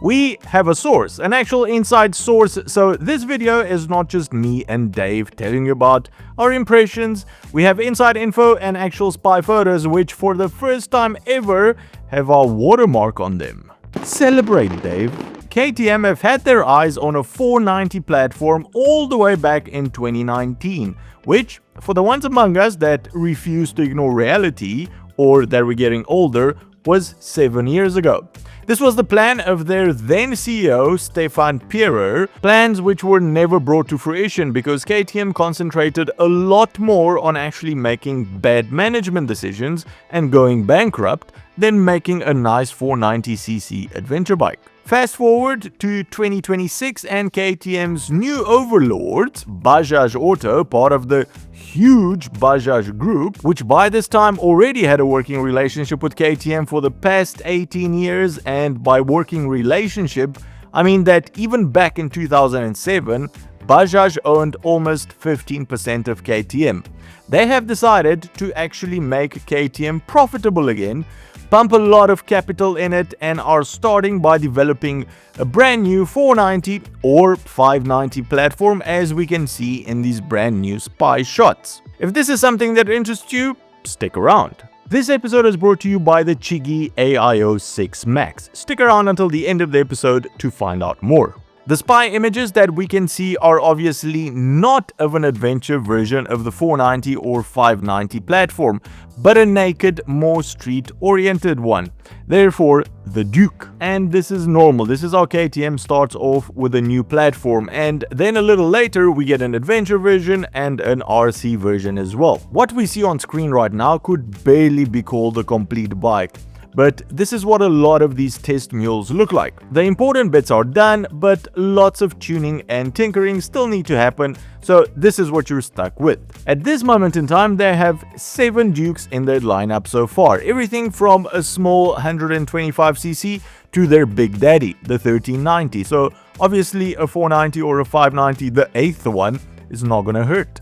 We have a source, an actual inside source, so this video is not just me and Dave telling you about our impressions. We have inside info and actual spy photos which for the first time ever have our watermark on them. Celebrate, Dave. KTM have had their eyes on a 490 platform all the way back in 2019, which, for the ones among us that refuse to ignore reality or that were getting older, was 7 years ago. This was the plan of their then CEO, Stefan Pierer, plans which were never brought to fruition because KTM concentrated a lot more on actually making bad management decisions and going bankrupt than making a nice 490cc adventure bike. Fast forward to 2026 and KTM's new overlords, Bajaj Auto, part of the huge Bajaj group, which by this time already had a working relationship with KTM for the past 18 years, and by working relationship, I mean that even back in 2007, Bajaj owned almost 15% of KTM. They have decided to actually make KTM profitable again, pump a lot of capital in it, and are starting by developing a brand new 490 or 590 platform, as we can see in these brand new spy shots. If this is something that interests you, stick around. This episode is brought to you by the Chigi AIO 6 Max. Stick around until the end of the episode to find out more. The spy images that we can see are obviously not of an adventure version of the 490 or 590 platform, but a naked, more street-oriented one. Therefore, the Duke. And this is normal. This is how KTM starts off with a new platform, and then a little later we get an adventure version and an RC version as well. What we see on screen right now could barely be called a complete bike. But this is what a lot of these test mules look like. The important bits are done, but lots of tuning and tinkering still need to happen, so this is what you're stuck with. At this moment in time, they have 7 Dukes in their lineup so far, everything from a small 125cc to their big daddy, the 1390. So obviously a 490 or a 590, the 8th one, is not gonna hurt.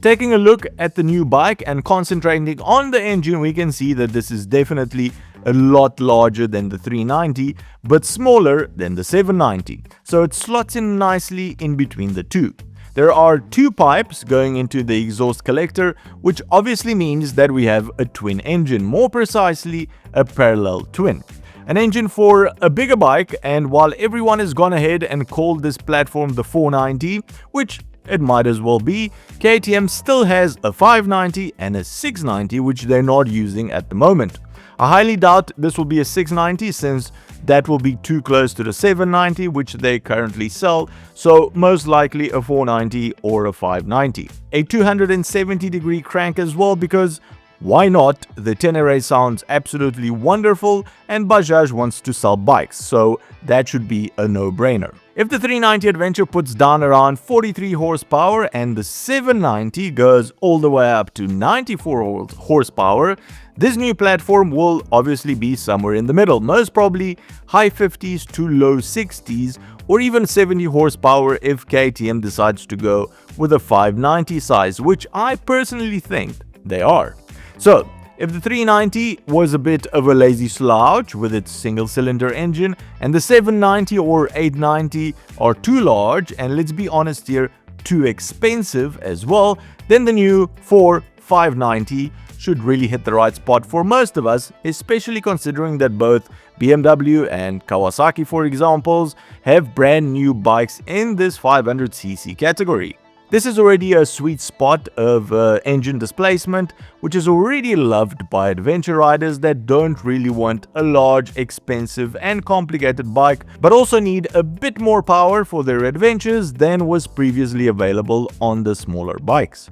Taking a look at the new bike and concentrating on the engine, we can see that this is definitely a lot larger than the 390, but smaller than the 790. So it slots in nicely in between the two. There are 2 pipes going into the exhaust collector, which obviously means that we have a twin engine, more precisely a parallel twin. An engine for a bigger bike, and while everyone has gone ahead and called this platform the 490, which it might as well be, KTM still has a 590 and a 690 which they're not using at the moment. I highly doubt this will be a 690 since that will be too close to the 790 which they currently sell, so most likely a 490 or a 590. A 270-degree crank as well, because why not? The Tenere sounds absolutely wonderful and Bajaj wants to sell bikes, so that should be a no-brainer. If the 390 Adventure puts down around 43 horsepower and the 790 goes all the way up to 94 horsepower, this new platform will obviously be somewhere in the middle, most probably high 50s to low 60s or even 70 horsepower if KTM decides to go with a 590 size, which I personally think they are. So, if the 390 was a bit of a lazy slouch with its single-cylinder engine and the 790 or 890 are too large and, let's be honest here, too expensive as well, then the new 590 should really hit the right spot for most of us, especially considering that both BMW and Kawasaki, for examples, have brand new bikes in this 500cc category. This is already a sweet spot of engine displacement, which is already loved by adventure riders that don't really want a large, expensive and complicated bike, but also need a bit more power for their adventures than was previously available on the smaller bikes.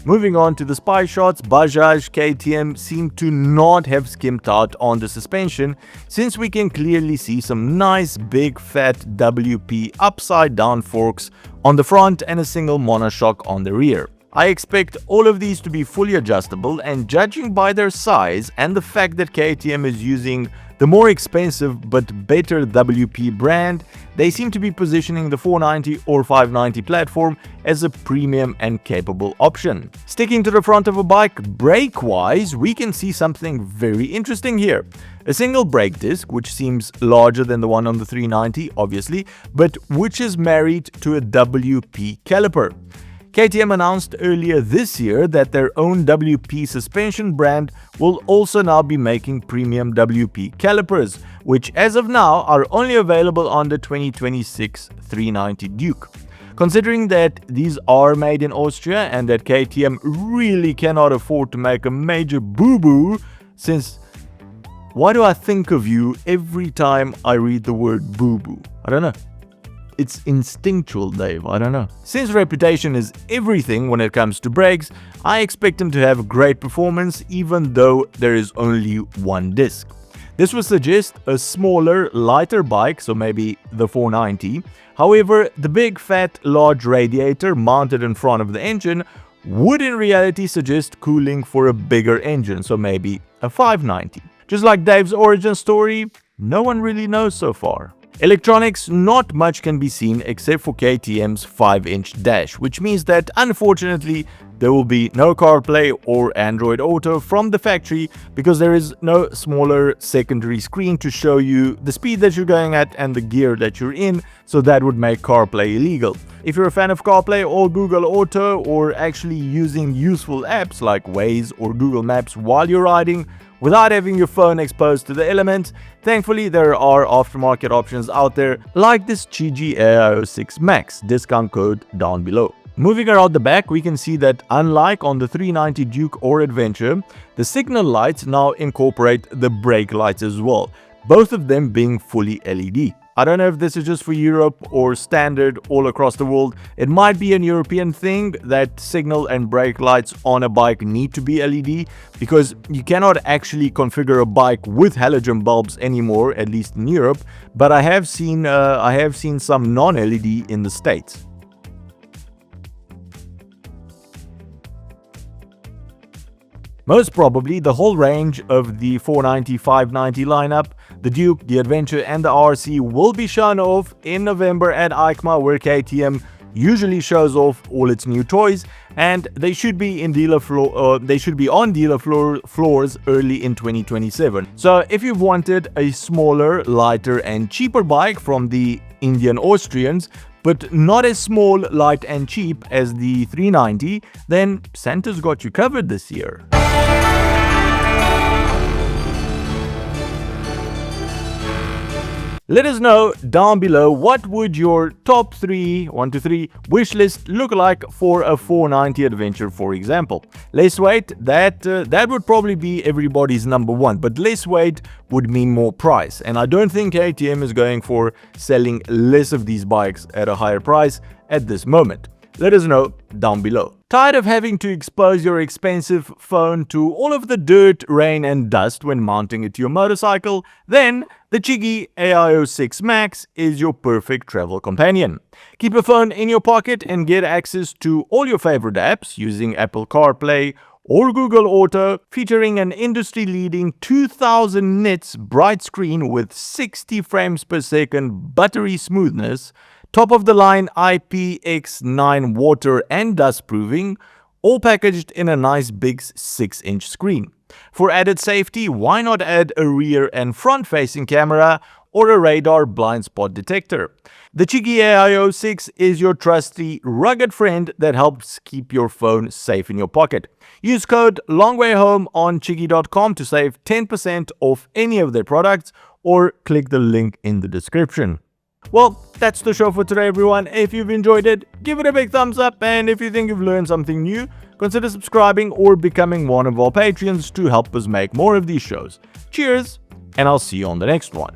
Moving on to the spy shots, Bajaj KTM seem to not have skimped out on the suspension, since we can clearly see some nice big fat WP upside down forks on the front and a single monoshock on the rear. I expect all of these to be fully adjustable, and judging by their size and the fact that KTM is using the more expensive but better WP brand, they seem to be positioning the 490 or 590 platform as a premium and capable option. Sticking to the front of a bike, brake-wise, we can see something very interesting here. A single brake disc, which seems larger than the one on the 390, obviously, but which is married to a WP caliper. KTM announced earlier this year that their own WP suspension brand will also now be making premium WP calipers, which as of now are only available on the 2026 390 Duke. Considering that these are made in Austria and that KTM really cannot afford to make a major boo-boo, since why do I think of you every time I read the word boo-boo? I don't know. It's instinctual, Dave, I don't know. Since reputation is everything when it comes to brakes, I expect them to have great performance even though there is only one disc. This would suggest a smaller, lighter bike, so maybe the 490. However, the big, fat, large radiator mounted in front of the engine would in reality suggest cooling for a bigger engine, so maybe a 590. Just like Dave's origin story, no one really knows so far. Electronics, not much can be seen except for KTM's 5-inch dash, which means that unfortunately there will be no CarPlay or Android Auto from the factory because there is no smaller secondary screen to show you the speed that you're going at and the gear that you're in, so that would make CarPlay illegal. If you're a fan of CarPlay or Google Auto, or actually using useful apps like Waze or Google Maps while you're riding, without having your phone exposed to the elements, thankfully there are aftermarket options out there like this Chigi AIO6 Max, discount code down below. Moving around the back, we can see that unlike on the 390 Duke or Adventure, the signal lights now incorporate the brake lights as well, both of them being fully LED. I don't know if this is just for Europe or standard all across the world. It might be an European thing that signal and brake lights on a bike need to be LED, because you cannot actually configure a bike with halogen bulbs anymore, at least in Europe, but I have seen some non-LED in the States. Most probably, the whole range of the 490, 590 lineup, the Duke, the Adventure and the RC will be shown off in November at EICMA, where KTM usually shows off all its new toys, and they should be on dealer floors early in 2027. So if you've wanted a smaller, lighter and cheaper bike from the Indian Austrians, but not as small, light and cheap as the 390, then Santa's got you covered this year. Let us know down below what would your top 3, 1 to 3 wish list look like for a 490 Adventure, for example. Less weight, that would probably be everybody's number one, but less weight would mean more price, and I don't think KTM is going for selling less of these bikes at a higher price at this moment. Let us know down below. Tired of having to expose your expensive phone to all of the dirt, rain and dust when mounting it to your motorcycle? Then the Chigi AIO6 Max is your perfect travel companion. Keep your phone in your pocket and get access to all your favorite apps using Apple CarPlay or Google Auto, featuring an industry-leading 2000 nits bright screen with 60 frames per second buttery smoothness, top-of-the-line IPX9 water and dust proofing, all packaged in a nice big 6-inch screen. For added safety, why not add a rear and front-facing camera or a radar blind spot detector? The Chigi AIO6 is your trusty, rugged friend that helps keep your phone safe in your pocket. Use code LONGWAYHOME on chigi.com to save 10% off any of their products, or click the link in the description. Well, that's the show for today, everyone. If you've enjoyed it, give it a big thumbs up, and if you think you've learned something new, consider subscribing or becoming one of our Patreons to help us make more of these shows. Cheers, and I'll see you on the next one.